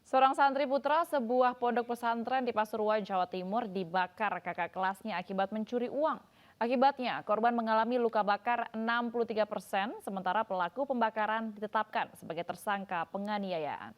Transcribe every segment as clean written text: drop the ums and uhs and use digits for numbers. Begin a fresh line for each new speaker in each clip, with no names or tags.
Seorang santri putra sebuah pondok pesantren di Pasuruan, Jawa Timur dibakar kakak kelasnya akibat mencuri uang. Akibatnya, korban mengalami luka bakar 63%, sementara pelaku pembakaran ditetapkan sebagai tersangka penganiayaan.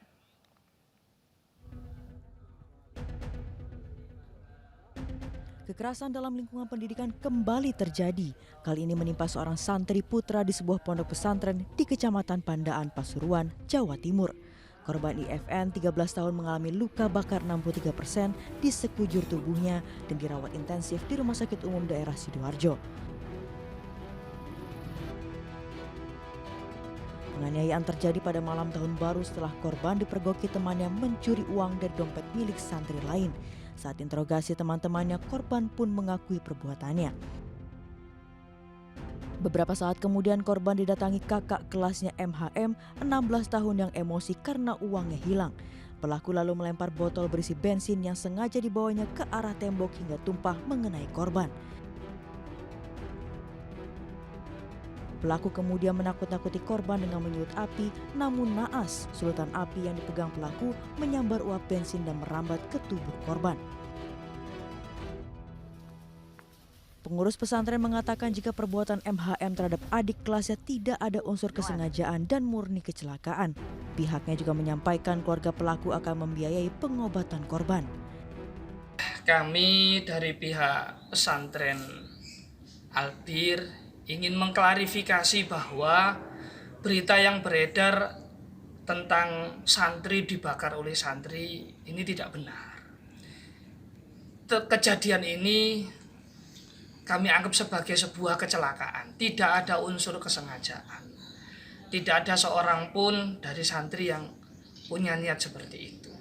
Kekerasan dalam lingkungan pendidikan kembali terjadi. Kali ini menimpa seorang santri putra di sebuah pondok pesantren di Kecamatan Pandaan, Pasuruan, Jawa Timur. Korban IFN 13 tahun mengalami luka bakar 63% di sekujur tubuhnya dan dirawat intensif di Rumah Sakit Umum Daerah Sidoarjo. Penganiayaan terjadi pada malam tahun baru setelah korban dipergoki temannya mencuri uang dari dompet milik santri lain. Saat interogasi teman-temannya, korban pun mengakui perbuatannya. Beberapa saat kemudian korban didatangi kakak kelasnya MHM 16 tahun yang emosi karena uangnya hilang. Pelaku lalu melempar botol berisi bensin yang sengaja dibawanya ke arah tembok hingga tumpah mengenai korban. Pelaku kemudian menakut-nakuti korban dengan menyulut api, namun naas sulutan api yang dipegang pelaku menyambar uap bensin dan merambat ke tubuh korban. Pengurus pesantren mengatakan jika perbuatan MHM terhadap adik kelasnya tidak ada unsur kesengajaan dan murni kecelakaan. Pihaknya juga menyampaikan keluarga pelaku akan membiayai pengobatan korban.
Kami dari pihak pesantren Al-Bir ingin mengklarifikasi bahwa berita yang beredar tentang santri dibakar oleh santri ini tidak benar. Kejadian ini kami anggap sebagai sebuah kecelakaan. Tidak ada unsur kesengajaan. Tidak ada seorang pun dari santri yang punya niat seperti itu.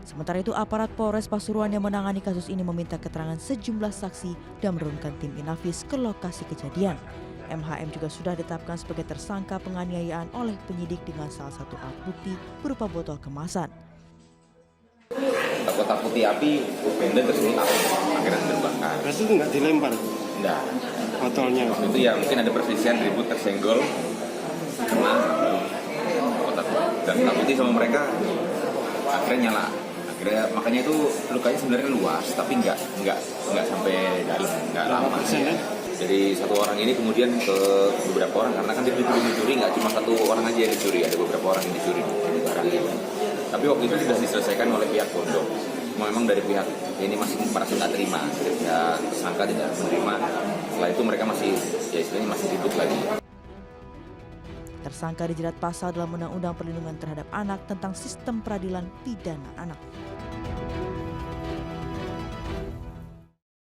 Sementara itu, aparat Polres Pasuruan yang menangani kasus ini meminta keterangan sejumlah saksi dan menurunkan tim Inafis ke lokasi kejadian. MHM juga sudah ditetapkan sebagai tersangka penganiayaan oleh penyidik dengan salah satu alat bukti berupa botol kemasan.
Kotak putih api benda terselip akhirnya terbakar.
Berarti itu nggak dilempar?
Enggak.
Botolnya?
Waktu itu ya mungkin ada perselisihan, ribut, tersenggol kena kotak dan kotak putih sama mereka akhirnya nyala. Akhirnya makanya itu lukanya sebenarnya luas tapi nggak sampai dalam, nggak lama. Ya. Dari satu orang ini kemudian ke beberapa orang karena kan dia dicuri nggak cuma satu orang aja yang dicuri, ada beberapa orang yang dicuri barangnya. Tapi waktu itu sudah diselesaikan oleh pihak pondok. Memang dari pihak ini masih merasa nggak terima, ya tersangka tidak menerima. Setelah itu mereka masih ya istilahnya masih ribut lagi.
Tersangka dijerat pasal dalam Undang-Undang Perlindungan Terhadap Anak tentang Sistem Peradilan Pidana Anak.